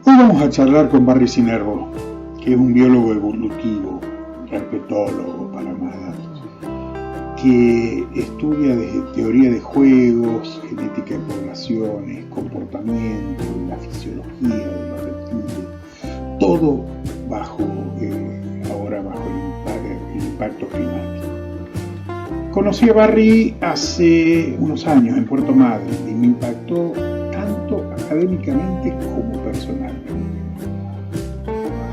Hoy vamos a charlar con Barry Sinervo, que es un biólogo evolutivo, herpetólogo para más datos, que estudia desde teoría de juegos, genética de poblaciones, comportamiento, la fisiología de los reptiles, todo ahora bajo el impacto climático. Conocí a Barry hace unos años en Puerto Madryn y me impactó tanto académicamente como personalmente.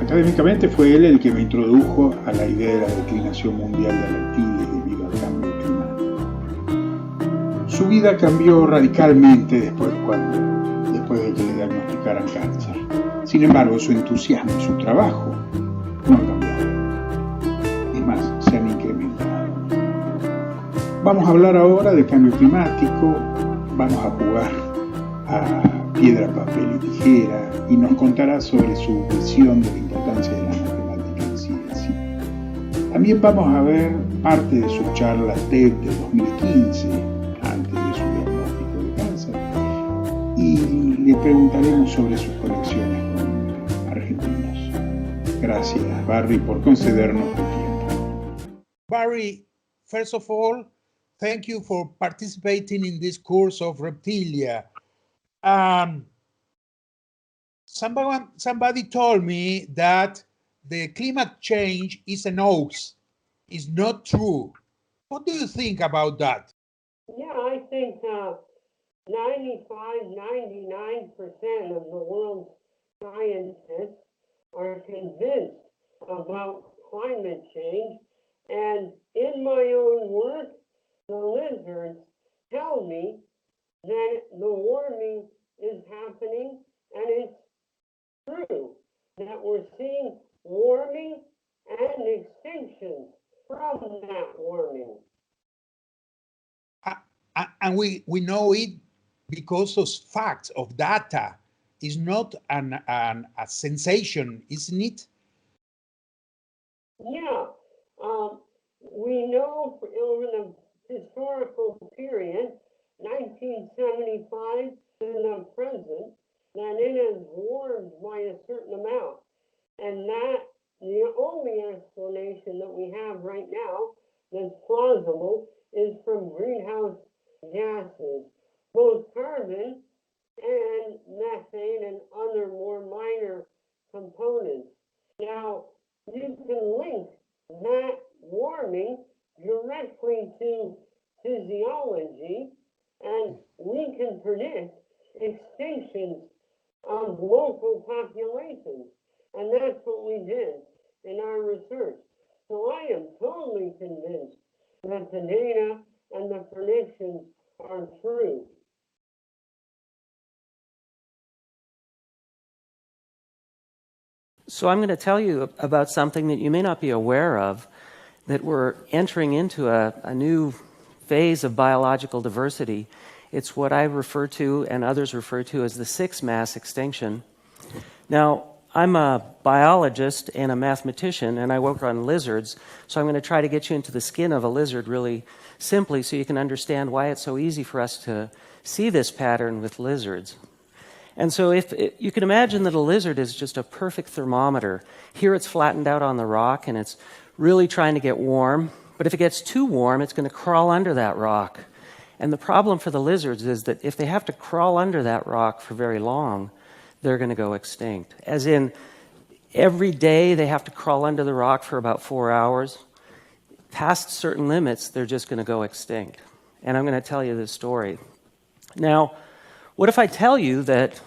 Académicamente fue él el que me introdujo a la idea de la declinación mundial de reptiles debido al cambio climático. Su vida cambió radicalmente después de que le diagnosticaran cáncer. Sin embargo, su entusiasmo y su trabajo no han cambiado. Es más, se han incrementado. Vamos a hablar ahora del cambio climático, vamos a jugar a piedra, papel y tijera y nos contará sobre su visión de la importancia de las matemáticas en sí. También vamos a ver parte de su charla TED de 2015, antes de su diagnóstico de cáncer, y le preguntaremos sobre sus conexiones con argentinos. Gracias, Barry, por concedernos tu tiempo. Barry, first of all, thank you for participating in this course of Reptilia. Somebody told me that the climate change is an hoax. It's not true. What do you think about that? Yeah, I think 99% of the world's scientists are convinced about climate change. And in my own work, the lizards tell me that the warming is happening, and it's true that we're seeing warming and extinctions from that warming. And we know it because of facts, of data. It's not a sensation, isn't it? Yeah, we know over the historical period, 1975 to the present, that it has warmed by a certain amount. And that the only explanation that we have right now that's plausible is from greenhouse gases, both carbon and methane and other more minor components. Now, you can link that warming directly to physiology, and we can predict extinctions of local populations. And that's what we did in our research. So I am totally convinced that the data and the predictions are true. So I'm going to tell you about something that you may not be aware of, that we're entering into a new phase of biological diversity. It's what I refer to and others refer to as the sixth mass extinction. Now, I'm a biologist and a mathematician, and I work on lizards, so I'm going to try to get you into the skin of a lizard really simply so you can understand why it's so easy for us to see this pattern with lizards. And so you can imagine that a lizard is just a perfect thermometer. Here it's flattened out on the rock, and it's really trying to get warm. But if it gets too warm, it's going to crawl under that rock. And the problem for the lizards is that if they have to crawl under that rock for very long, they're going to go extinct. As in, every day they have to crawl under the rock for about 4 hours. Past certain limits, they're just going to go extinct. And I'm going to tell you this story. Now, what if I tell you that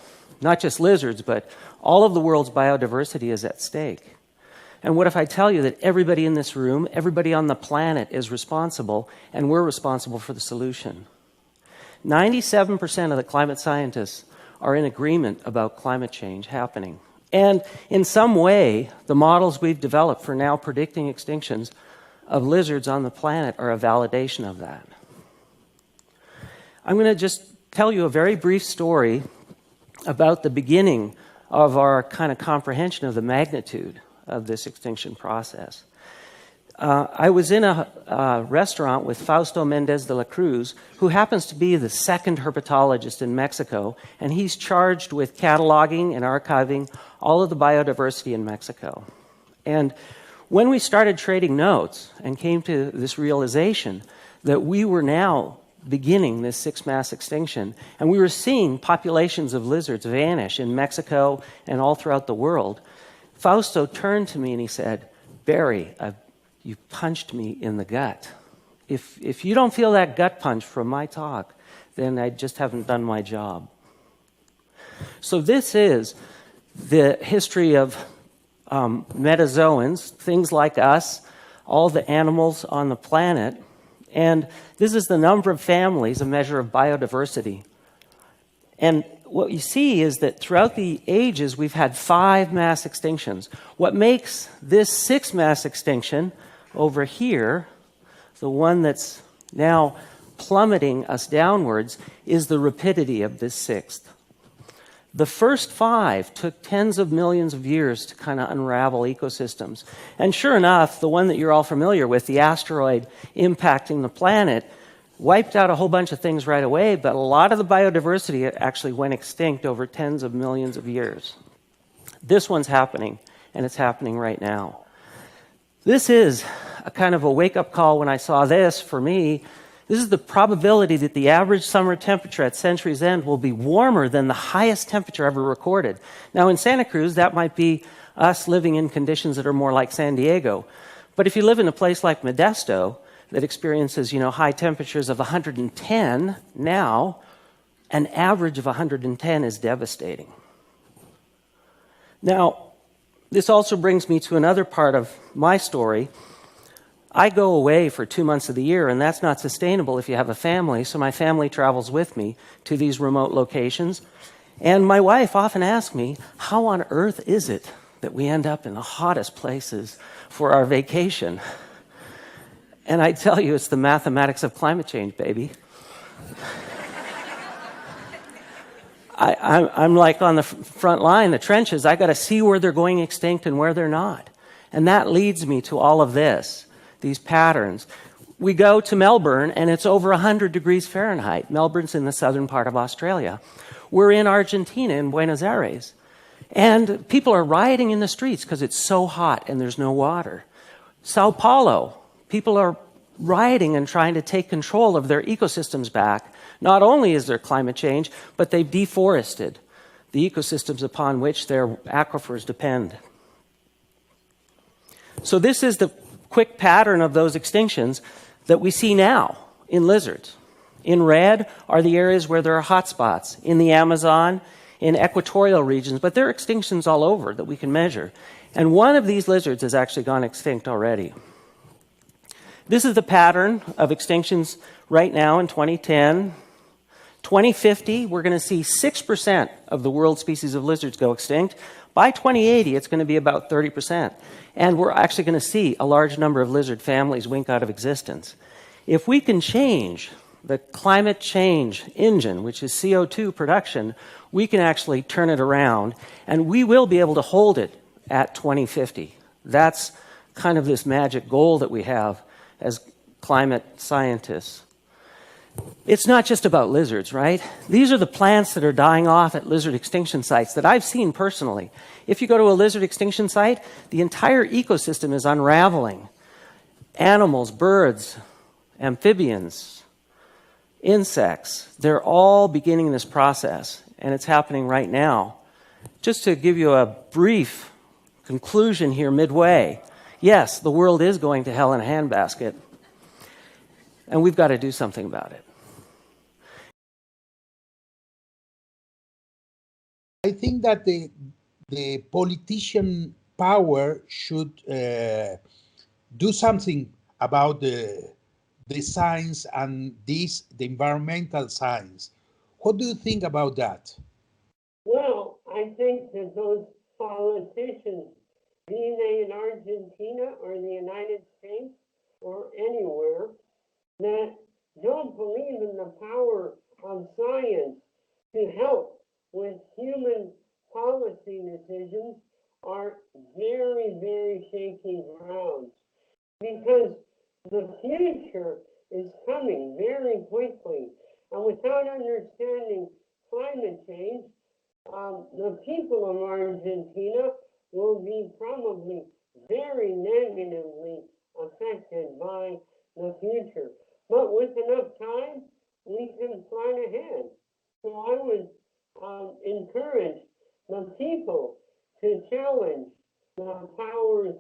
not just lizards, but all of the world's biodiversity is at stake? And what if I tell you that everybody in this room, everybody on the planet is responsible, and we're responsible for the solution? 97% of the climate scientists are in agreement about climate change happening. And in some way, the models we've developed for now predicting extinctions of lizards on the planet are a validation of that. I'm going to just tell you a very brief story about the beginning of our kind of comprehension of the magnitude of this extinction process. I was in a restaurant with Fausto Mendez de la Cruz, who happens to be the second herpetologist in Mexico, and he's charged with cataloging and archiving all of the biodiversity in Mexico. And when we started trading notes and came to this realization that we were now beginning this sixth mass extinction, and we were seeing populations of lizards vanish in Mexico and all throughout the world, Fausto turned to me and he said, "Barry, you punched me in the gut. If you don't feel that gut punch from my talk, then I just haven't done my job." So this is the history of metazoans, things like us, all the animals on the planet, and this is the number of families, a measure of biodiversity. And what you see is that throughout the ages, we've had 5 mass extinctions. What makes this 6th mass extinction over here, the one that's now plummeting us downwards, is the rapidity of this 6th. The first 5 took tens of millions of years to kind of unravel ecosystems. And sure enough, the one that you're all familiar with, the asteroid impacting the planet, wiped out a whole bunch of things right away, but a lot of the biodiversity actually went extinct over tens of millions of years. This one's happening, and it's happening right now. This is a kind of a wake-up call when I saw this for me. This is the probability that the average summer temperature at century's end will be warmer than the highest temperature ever recorded. Now, in Santa Cruz, that might be us living in conditions that are more like San Diego. But if you live in a place like Modesto that experiences, high temperatures of 110 now, an average of 110 is devastating. Now, this also brings me to another part of my story. I go away for 2 months of the year, and that's not sustainable if you have a family, so my family travels with me to these remote locations. And my wife often asks me, how on earth is it that we end up in the hottest places for our vacation? And I tell you, it's the mathematics of climate change, baby. I'm like on the front line, the trenches. I got to see where they're going extinct and where they're not. And that leads me to all of this, these patterns. We go to Melbourne, and it's over 100 degrees Fahrenheit. Melbourne's in the southern part of Australia. We're in Argentina, in Buenos Aires. And people are rioting in the streets because it's so hot and there's no water. Sao Paulo, people are rioting and trying to take control of their ecosystems back. Not only is there climate change, but they've deforested the ecosystems upon which their aquifers depend. So this is the quick pattern of those extinctions that we see now in lizards. In red are the areas where there are hotspots, in the Amazon, in equatorial regions, but there are extinctions all over that we can measure. And one of these lizards has actually gone extinct already. This is the pattern of extinctions right now in 2010. 2050, we're going to see 6% of the world species of lizards go extinct. By 2080, it's going to be about 30%. And we're actually going to see a large number of lizard families wink out of existence. If we can change the climate change engine, which is CO2 production, we can actually turn it around, and we will be able to hold it at 2050. That's kind of this magic goal that we have as climate scientists. It's not just about lizards, right? These are the plants that are dying off at lizard extinction sites that I've seen personally. If you go to a lizard extinction site, the entire ecosystem is unraveling. Animals, birds, amphibians, insects, they're all beginning this process, and it's happening right now. Just to give you a brief conclusion here midway, yes, the world is going to hell in a handbasket, and we've got to do something about it. I think that the politician power should do something about the science and the environmental science. What do you think about that? Well, I think that those politicians, be they in Argentina or the United States or anywhere, that don't believe in the power of science to help with human policy decisions are very, very shaky grounds. because the future is coming very quickly. And without understanding climate change, the people of Argentina will be probably very negatively affected by the future. But with enough time, we can plan ahead. So I would encourage the people to challenge the powers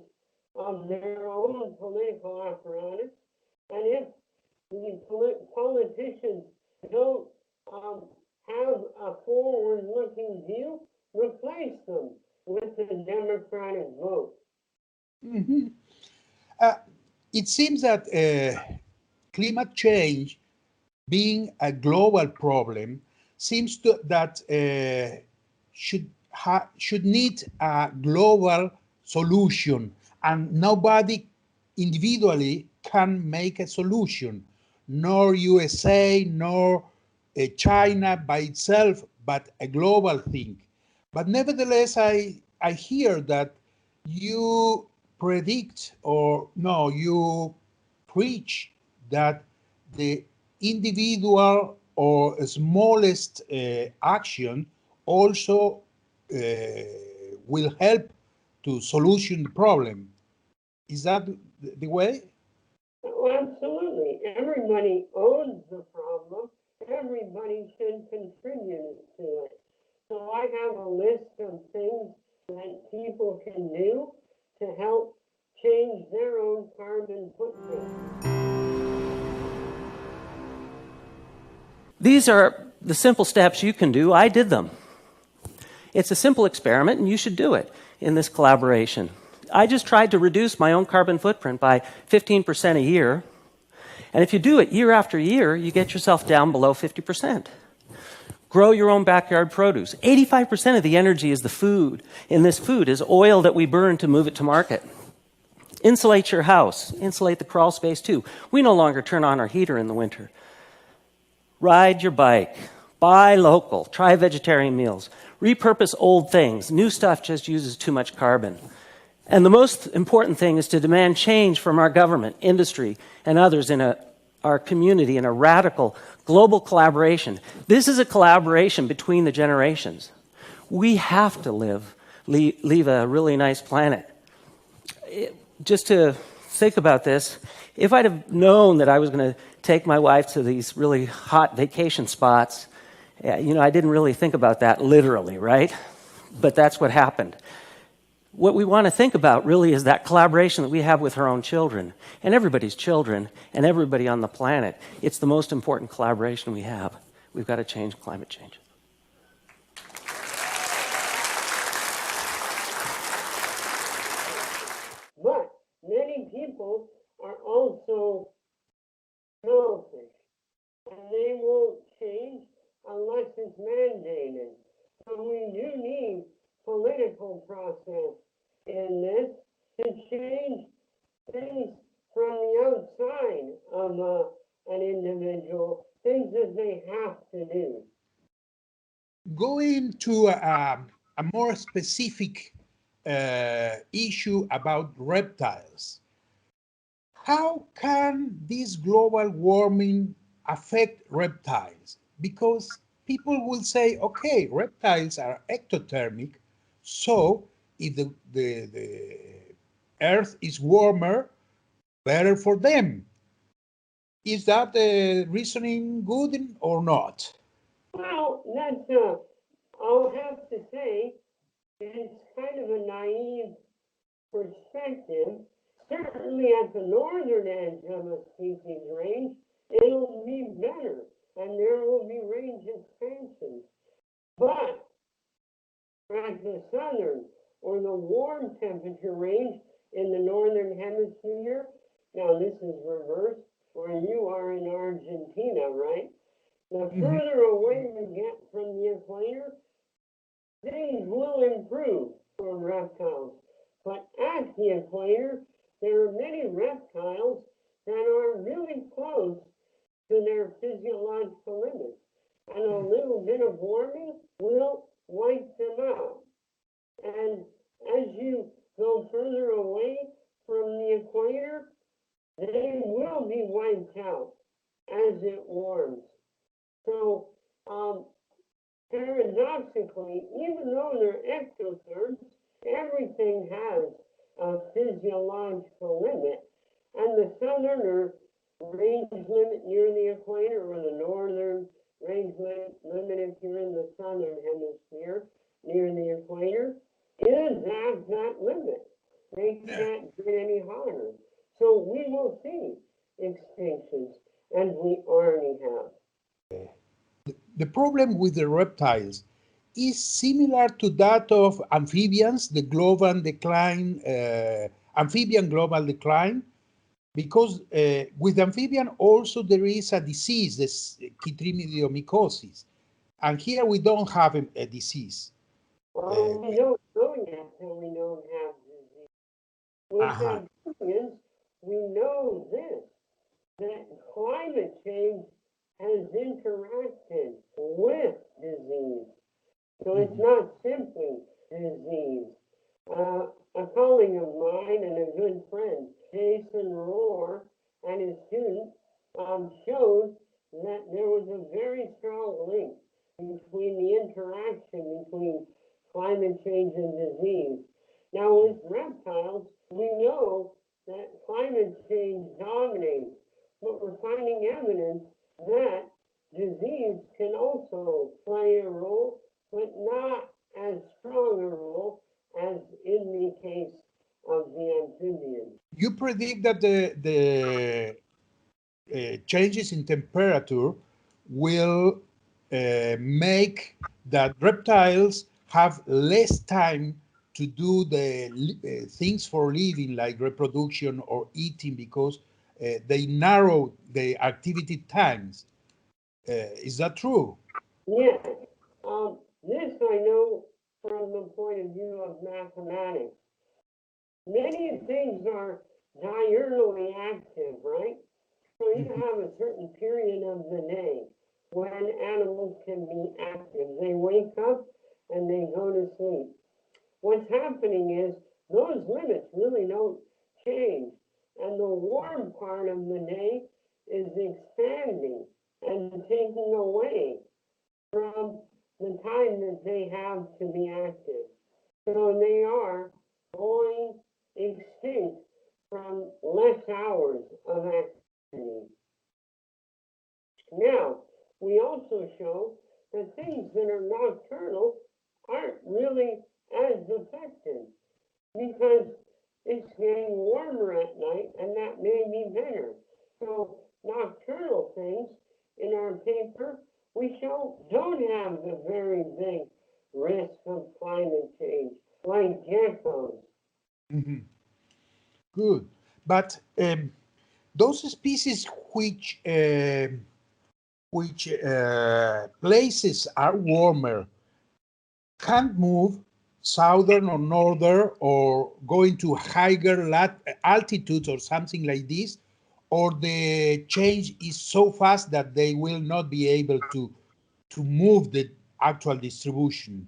of their own political apparatus. And if the politicians don't have a forward-looking view, replace them with the democratic vote. Mm-hmm. It seems that climate change, being a global problem, seems that should need a global solution, and nobody individually can make a solution, nor USA, nor China by itself, but a global thing. But nevertheless, I hear that you predict, or no, you preach that the individual or smallest action also will help to solution the problem. Is that the way? Oh, absolutely. Everybody owns the problem. Everybody should contribute to it. So I have a list of things that people can do to help change their own carbon footprint. These are the simple steps you can do. I did them. It's a simple experiment, and you should do it in this collaboration. I just tried to reduce my own carbon footprint by 15% a year. And if you do it year after year, you get yourself down below 50%. Grow your own backyard produce. 85% of the energy is the food. In this food is oil that we burn to move it to market. Insulate your house. Insulate the crawl space too. We no longer turn on our heater in the winter. Ride your bike. Buy local. Try vegetarian meals. Repurpose old things. New stuff just uses too much carbon. And the most important thing is to demand change from our government, industry, and others in our community in a radical global collaboration. This is a collaboration between the generations. We have to leave a really nice planet. Just to think about this, if I'd have known that I was going to take my wife to these really hot vacation spots, I didn't really think about that literally, right? But that's what happened. What we want to think about really is that collaboration that we have with our own children, and everybody's children, and everybody on the planet. It's the most important collaboration we have. We've got to change climate change. But many people are also selfish, and they won't change unless it's mandated. So we do need political process in this to change things from the outside of an individual, things that they have to do. Going to a more specific issue about reptiles. How can this global warming affect reptiles? Because people will say, okay, reptiles are ectothermic, so if the Earth is warmer, better for them. Is that reasoning good or not? Well, that's, I'll have to say, it's kind of a naive perspective. Certainly at the northern edge of a species range, it'll be better, and there will be range expansions. But at the southern or the warm temperature range in the northern hemisphere, now this is reversed, where you are in Argentina, right? The further away we get from the equator, things will improve for reptiles. But at the equator, there are many reptiles that are really close to their physiological limits. And a little bit of warming will wipe them out. And as you go further away from the equator, they will be wiped out as it warms. So, paradoxically, even though they're ectotherms, everything has a physiological limit. And the southern range limit near the equator, or the northern range limit if you're in the southern hemisphere near the equator, is at that limit. They can't get any harder. So we will see extinctions, and we already have. The problem with the reptiles is similar to that of amphibians, the global decline, amphibian global decline, because with amphibian also there is a disease, this chytridiomycosis, and here we don't have a disease. Well, we don't know yet until we don't have disease. With amphibians, we know this, that climate change has interacted with disease. So it's not simply disease. A colleague of mine and a good friend, Jason Rohr, and his student showed that there was a very strong link between the interaction between climate change and disease. Now with reptiles, we know that climate change dominates, but we're finding evidence that disease can also play a role, but not as strong a role as in the case of the amphibians. You predict that the changes in temperature will make that reptiles have less time to do the things for living like reproduction or eating because they narrow the activity times. Is that true? Yes. This I know from the point of view of mathematics. Many things are diurnally active, right? So you have a certain period of the day when animals can be active. They wake up and they go to sleep. What's happening is those limits really don't change. And the warm part of the day is expanding and taking away from the time that they have to be active. So they are going extinct from less hours of activity. Now, we also show that things that are nocturnal aren't really as affected because it's getting warmer at night and that may be better. So nocturnal things in our paper we show don't have the very big risk of climate change like geckos. Good, but those species which places are warmer can't move southern or northern or going to higher altitudes or something like this, or the change is so fast that they will not be able to move the actual distribution.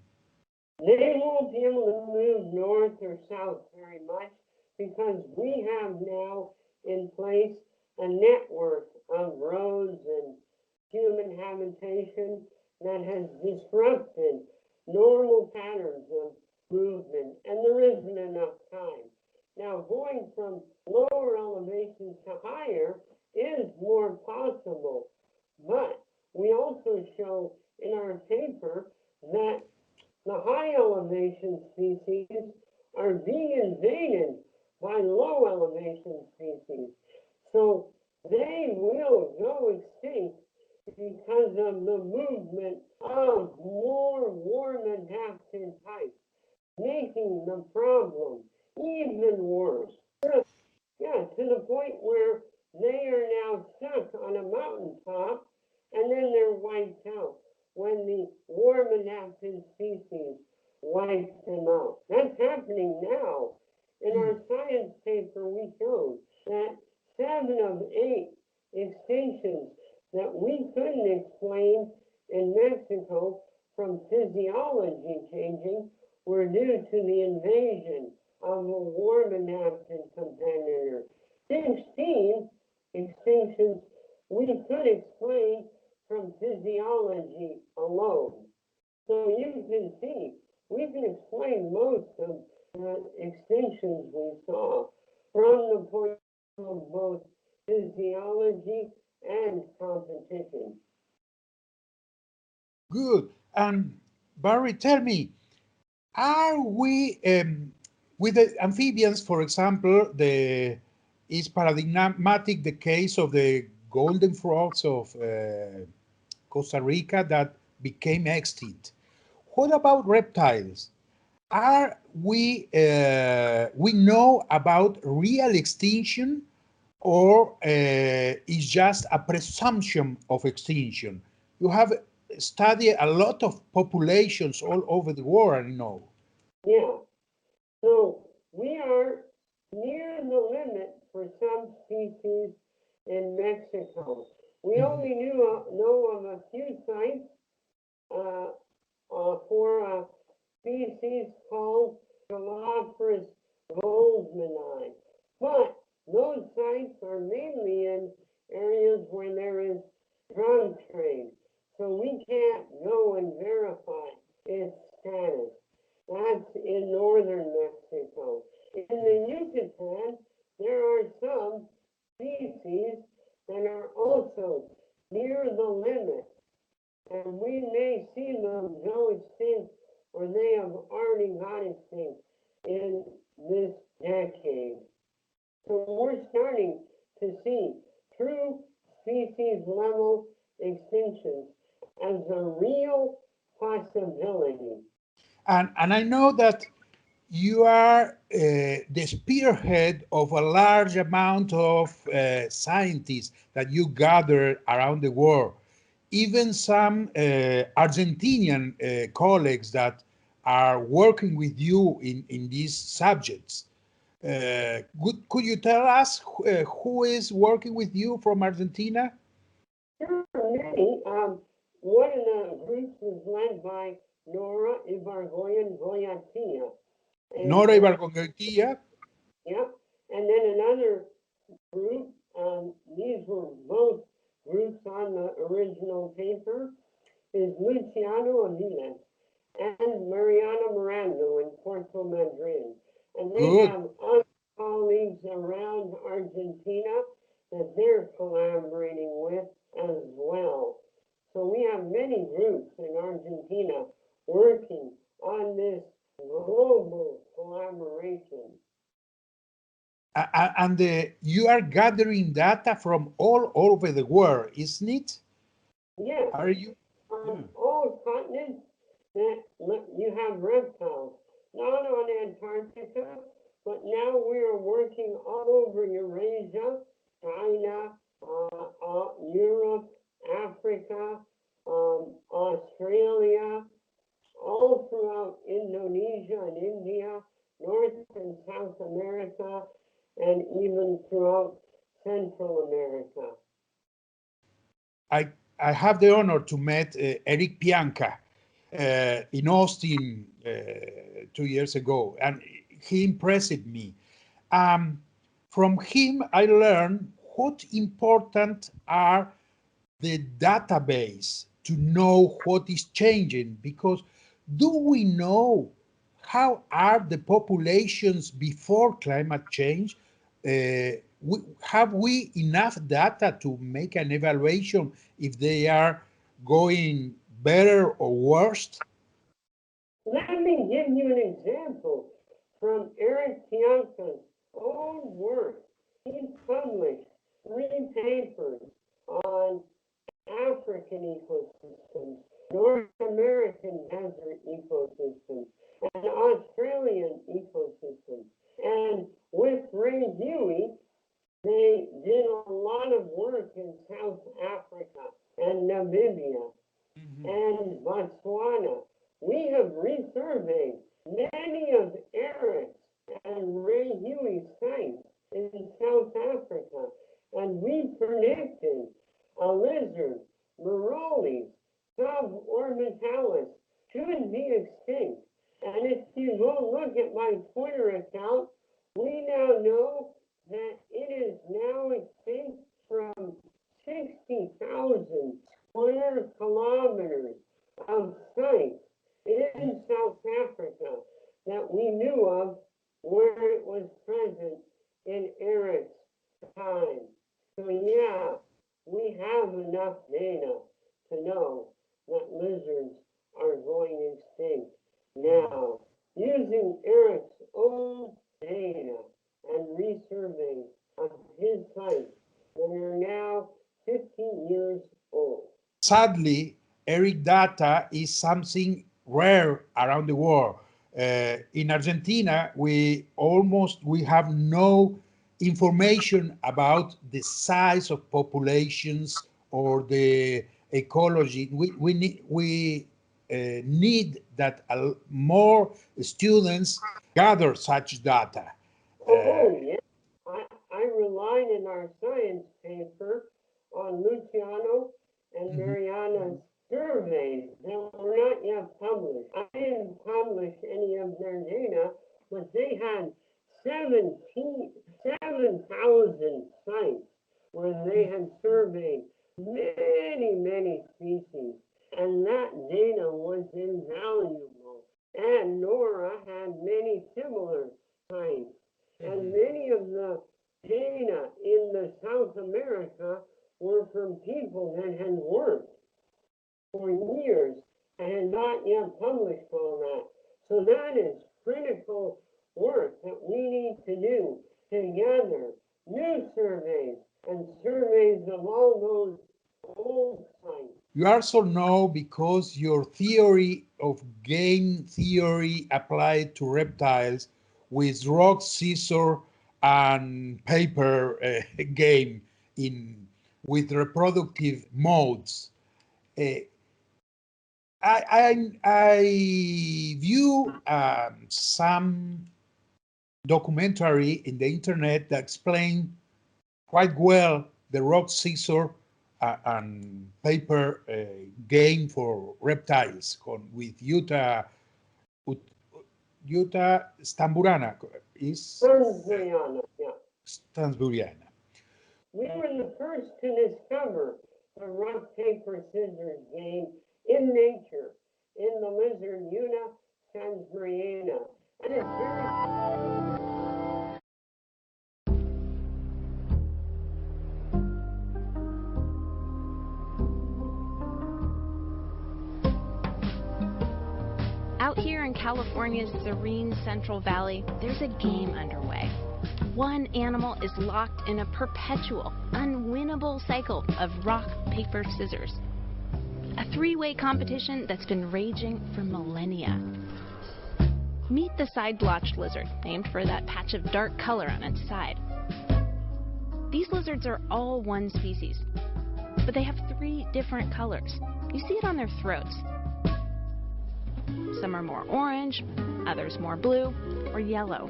They won't be able to move north or south very much because we have now in place a network of roads and human habitation that has disrupted normal patterns of movement, and there isn't enough time. Now, going from lower elevations to higher is more possible, but we also show in our paper that the high elevation species are being invaded by low elevation species. So they will go extinct because of the movement of more warm inhabited types, making the problem even worse. Yeah, to the point where they are now stuck on a mountaintop and then they're wiped out when the warm inhabited species wipes them out. That's happening now. In our science paper, we showed that 7 of 8 extinctions that we couldn't explain in Mexico from physiology changing were due to the invasion of a warm inhabited competitor. 16 extinctions we could explain from physiology alone. So you can see, we can explain most of the extinctions we saw from the point of both physiology and competition. Good. And Barry, tell me, are we, with the amphibians, for example, is paradigmatic the case of the golden frogs of Costa Rica that became extinct. What about reptiles? Are we know about real extinction, or is just a presumption of extinction? You have studied a lot of populations all over the world, I know. Yeah, so we are near the limit for some species in Mexico. We only know of a few sites for a species called Galapagos goldmanni. But those sites are mainly in areas where there is drug trade. So we can't go and verify its status. That's in northern Mexico. In the Yucatan, there are some species that are also near the limit, and we may see them go extinct, or they have already got extinct in this decade. So we're starting to see true species level extinctions as a real possibility. And I know that you are the spearhead of a large amount of scientists that you gather around the world. Even some Argentinian colleagues that are working with you in these subjects. Could you tell us who is working with you from Argentina? There are many. One of the groups is led by Nora Ibargoyen Goyatia. Nora Ibargoyen. Yeah, and then another group, these were both groups on the original paper, is Luciano Aviles and Mariana Mirando in Puerto Madryn. And they Good. have other colleagues around Argentina that they're collaborating with as well. So we have many groups in Argentina working on this global collaboration. And you are gathering data from all over the world, isn't it? Yes. Are you? All continents that you have reptiles, not on Antarctica, but now we are working all over Eurasia, China, Europe, Africa, Australia, all throughout Indonesia and India, North and South America, and even throughout Central America. I have the honor to meet Eric Pianka in Austin 2 years ago, and he impressed me. From him, I learned what important are the database to know what is changing, because do we know how are the populations before climate change? Have we enough data to make an evaluation if they are going better or worse? Let me give you an example from Eric Pianka's own work. He published 3 papers on African ecosystems, North American desert ecosystems, and Australian ecosystems. And with Ray Huey, they did a lot of work in South Africa and Namibia and Botswana. We have resurveyed many of Eric's and Ray Huey's sites in South Africa, and we predicted a lizard, Meroles suborbitalis, should be extinct. And if you go look at my Twitter account, we now know that it is that we knew of where it was present in Eric's time. So yeah, we have enough data to know that lizards are going extinct. Now, using Eric's own data and resurveying of his sites that are now 15 years old. Sadly, Eric data is something rare around the world. In Argentina, we have no information about the size of populations or the ecology. We need that more students gather such data. Yeah. I relied in our science paper on Luciano and Mariana's surveys that were not yet published. I didn't publish any of their data, but they had 7,000 sites where they had surveyed many species, and that data was invaluable. And Nora had many similar sites, and many of the data in the South America were from people that had worked for years and had not yet published all that. So that is critical work that we need to do together. New surveys and surveys of all those old sites. You also know, because your theory of game theory applied to reptiles with rock, scissors, and paper game with reproductive modes. I view some documentary in the internet that explain quite well the rock, scissors, and paper game for reptiles with Utah stansburiana is Stansburiana, yeah. Stansburiana. We were the first to discover the rock, paper, scissors game in nature, in the lizard Una stansburiana. And it's very... Out here in California's serene Central Valley, there's a game underway. One animal is locked in a perpetual, unwinnable cycle of rock, paper, scissors. A three-way competition that's been raging for millennia. Meet the side-blotched lizard, named for that patch of dark color on its side. These lizards are all one species, but they have three different colors. You see it on their throats. Some are more orange, others more blue or yellow.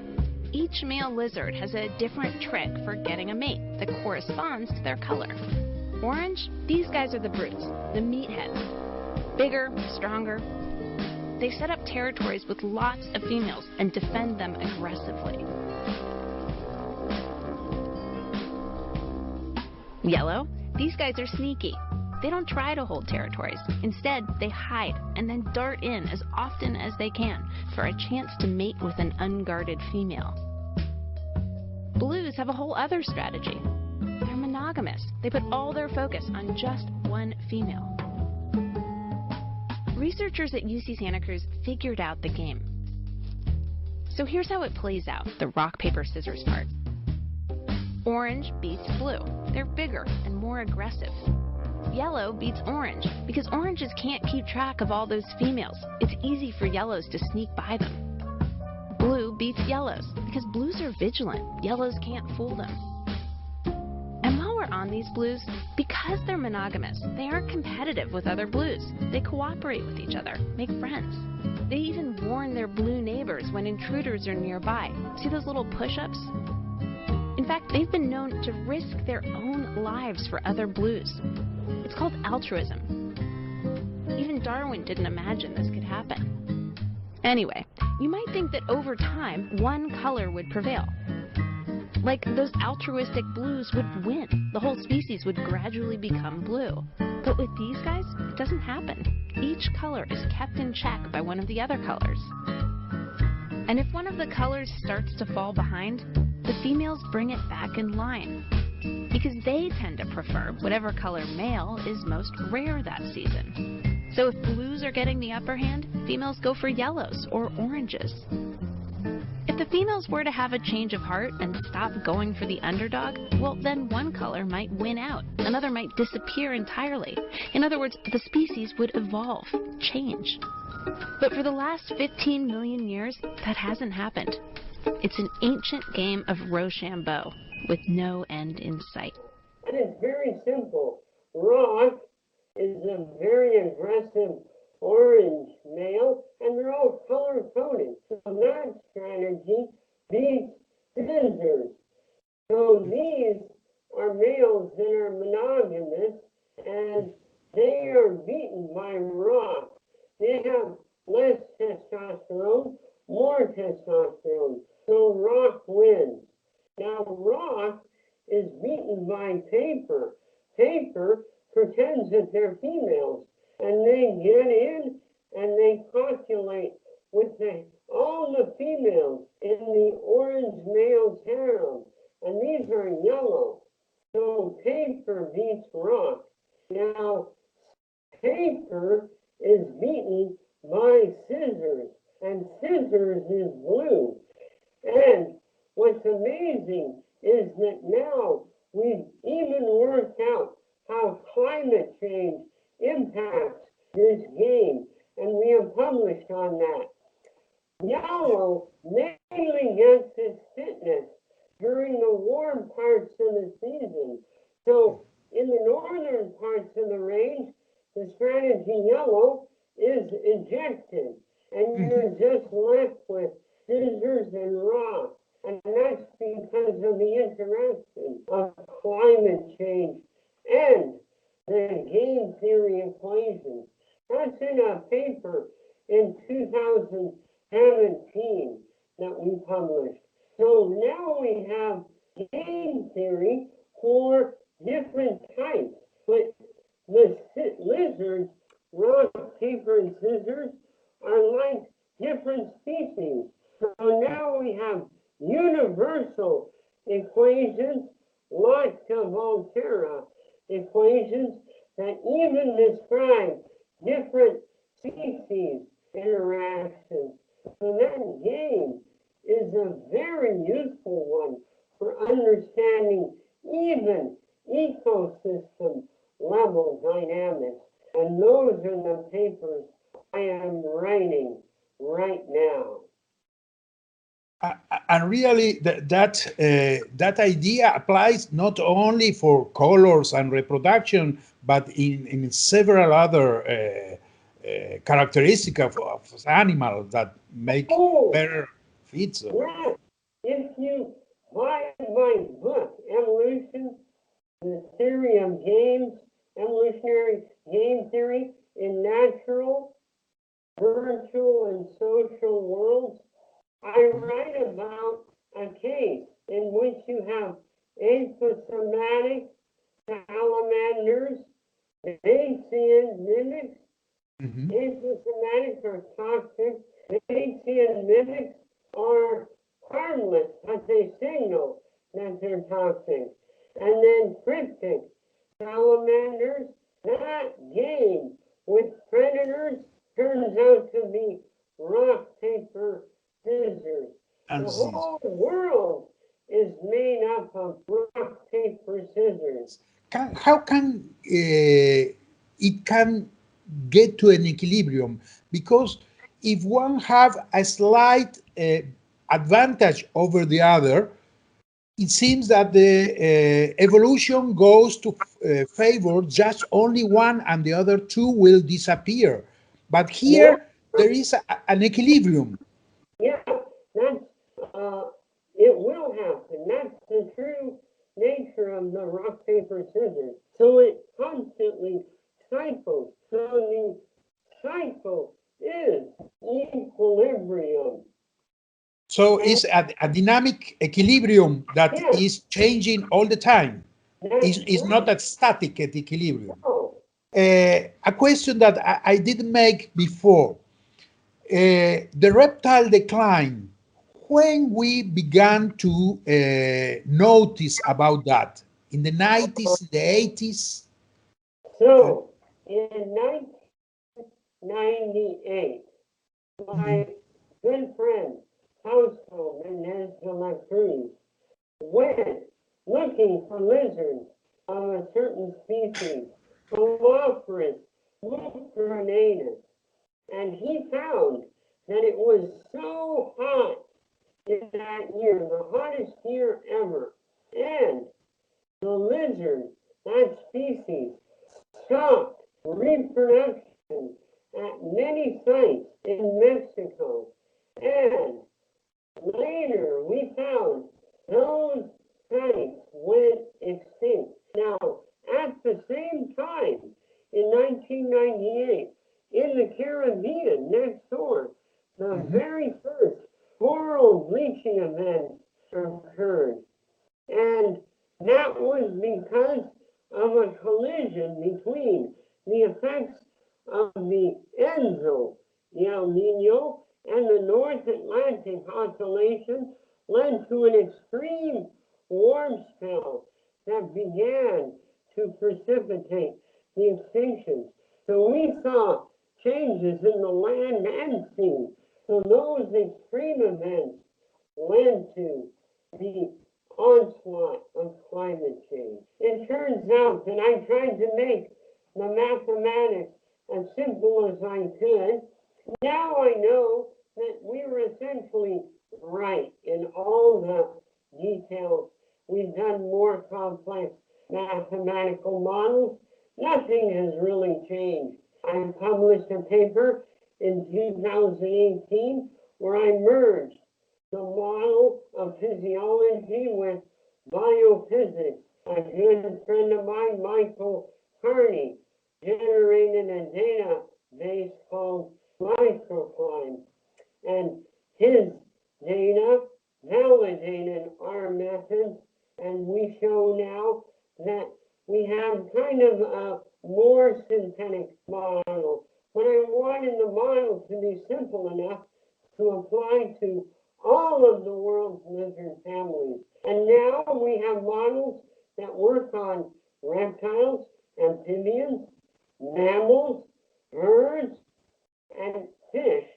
Each male lizard has a different trick for getting a mate that corresponds to their color. Orange, these guys are the brutes, the meatheads. Bigger, stronger. They set up territories with lots of females and defend them aggressively. Yellow, these guys are sneaky. They don't try to hold territories. Instead, they hide and then dart in as often as they can for a chance to mate with an unguarded female. Blues have a whole other strategy. They're monogamous. They put all their focus on just one female. Researchers at UC Santa Cruz figured out the game. So here's how it plays out, the rock, paper, scissors part. Orange beats blue. They're bigger and more aggressive. Yellow beats orange because oranges can't keep track of all those females. It's easy for yellows to sneak by them. Blue beats yellows because blues are vigilant. Yellows can't fool them. And while we're on these blues, because they're monogamous, they aren't competitive with other blues. They cooperate with each other, make friends. They even warn their blue neighbors when intruders are nearby. See those little push-ups? In fact, they've been known to risk their own lives for other blues. It's called altruism. Even Darwin didn't imagine this could happen. Anyway, you might think that over time, one color would prevail. Like those altruistic blues would win. The whole species would gradually become blue. But with these guys, it doesn't happen. Each color is kept in check by one of the other colors. And if one of the colors starts to fall behind, the females bring it back in line, because they tend to prefer whatever color male is most rare that season. So if blues are getting the upper hand, females go for yellows or oranges. If the females were to have a change of heart and stop going for the underdog, well, then one color might win out, another might disappear entirely. In other words, the species would evolve, change. But for the last 15 million years, that hasn't happened. It's an ancient game of Rochambeau with no end in sight. And it's very simple. Rock is a very aggressive orange male, and they're all color-coded. So that strategy beats scissors. So these are males that are monogamous, and they are beaten by rock. They have less testosterone, more testosterone. So rock wins. Now rock is beaten by paper. Paper pretends that they're females, and they get in and they copulate with all the females in the orange male's harem, and these are yellow. So paper beats rock. Now paper is beaten by scissors, and scissors is blue. And what's amazing is that now we've even worked out how climate change impacts this game, and we have published on that. Yellow mainly gets its fitness during the warm parts of the season. So in the northern parts of the range, the strategy yellow is ejected, and you're just left with scissors and rock. And that's because of the interaction of climate change and the game theory equations. That's in a paper in 2017 that we published. So now we have game theory for different types. But the lizards, rock, paper, and scissors are like different species. So now we have universal equations like the Volterra equations that even describe different species interactions. So that game is a very useful one for understanding even ecosystem level dynamics. And those are the papers I am writing right now. And really, that idea applies not only for colors and reproduction, but in several other characteristics of animals that make better fits. Yeah. If you buy my book, Evolution, the Theory of Games, Evolutionary Game Theory in Natural, Virtual, and Social Worlds, I write about a case in which you have aposomatic salamanders, Bayesian mimics. Aposomatic are toxic. Bayesian mimics are harmless, but they signal that they're toxic. And then cryptic salamanders, that game with predators turns out to be rock, paper, scissors. And the whole world is made up of rock, paper, scissors. How can it can get to an equilibrium? Because if one have a slight advantage over the other, it seems that the evolution goes to favor just only one, and the other two will disappear. But here there is an equilibrium. Yeah, that's it will happen. That's the true nature of the rock, paper, scissors. So it constantly cycles. So the cycle is equilibrium. So it's a dynamic equilibrium that is changing all the time. It's not a static equilibrium. Oh. A question that I didn't make before. The reptile decline when we began to notice about that? In the 90s, the 80s? So, in 1998, my good friend, Fausto Menez de la Cruz, went looking for lizards of a certain species, Philophoris mucronanus, and he found that it was so hot in that year, the hottest year ever, and the lizard, that species, stopped reproduction at many sites in Mexico, and later we found those sites went extinct. Now, at the same time, in 1998, in the Caribbean next door, the very first coral bleaching event occurred. And that was because of a collision between the effects of the Enzo, the El Nino, and the North Atlantic Oscillation led to an extreme warm spell that began to precipitate the extinctions. So we saw changes in the land and sea. So those extreme events led to the onslaught of climate change. It turns out that I tried to make the mathematics as simple as I could. Now I know that we were essentially right in all the details. We've done more complex mathematical models. Nothing has really changed. I published a paper in 2018 where I merged the model of physiology with biophysics. A good friend of mine, Michael Carney, generated a database called microclimate, and his data validated our methods, and we show now that we have kind of a more synthetic model. But I wanted the model to be simple enough to apply to all of the world's lizard families. And now we have models that work on reptiles, amphibians, mammals, birds, and fish,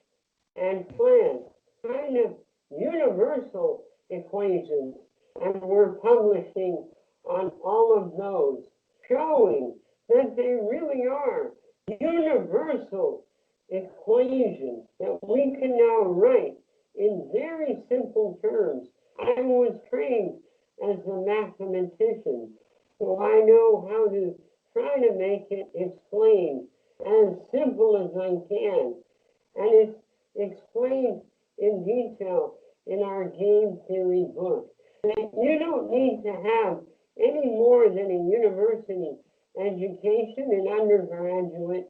and plants, kind of universal equations. And we're publishing on all of those, showing that they really are universal equations that we can now write in very simple terms. I was trained as a mathematician, so I know how to try to make it explain as simple as I can. And it's explained in detail in our game theory book. That you don't need to have any more than a university education in undergraduate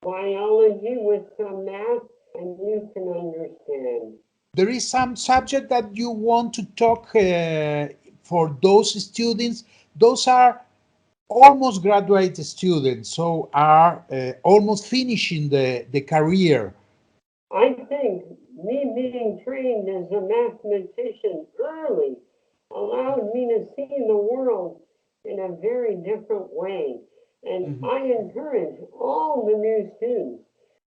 biology with some math, and you can understand. There is some subject that you want to talk for those students. Those are almost graduate students, so are almost finishing the career. I think me being trained as a mathematician early allowed me to see the world in a very different way. And I encourage all the new students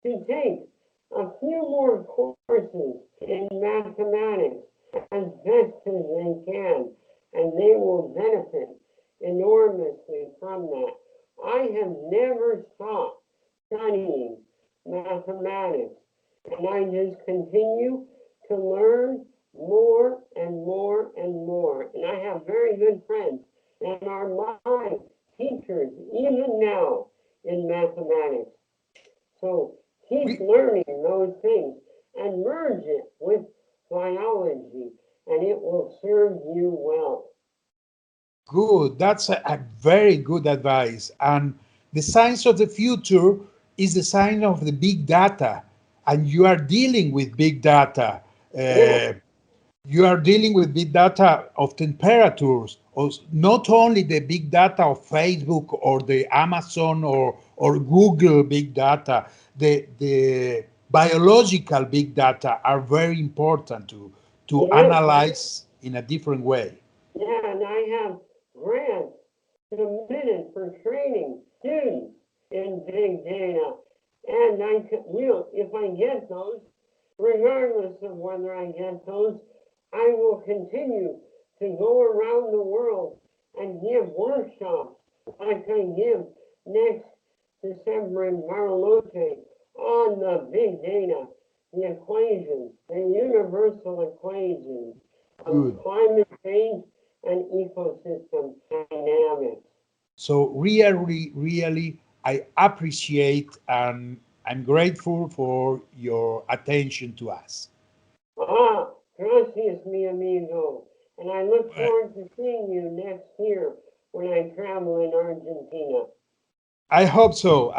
to take a few more courses in mathematics as best as they can, and they will benefit enormously from that. I have never stopped studying mathematics, and I just continue to learn more and more and more. And I have very good friends that are my teachers, even now, in mathematics. So keep learning those things and merge it with biology, and it will serve you well. Good. That's a very good advice. And the science of the future is the science of the big data. And you are dealing with big data. You are dealing with big data of temperatures, or not only the big data of Facebook or the Amazon or Google big data, the biological big data are very important to Yeah. analyze in a different way. Yeah, and I have grants submitted for training students in big data. And if I get those, regardless of whether I get those, I will continue to go around the world and give workshops like I give next December in Bariloche on the big data, the equations, the universal equations of Good. climate change and ecosystem dynamics. So really, I appreciate and I'm grateful for your attention to us. Gracias, mi amigo. And I look forward to seeing you next year when I travel in Argentina. I hope so.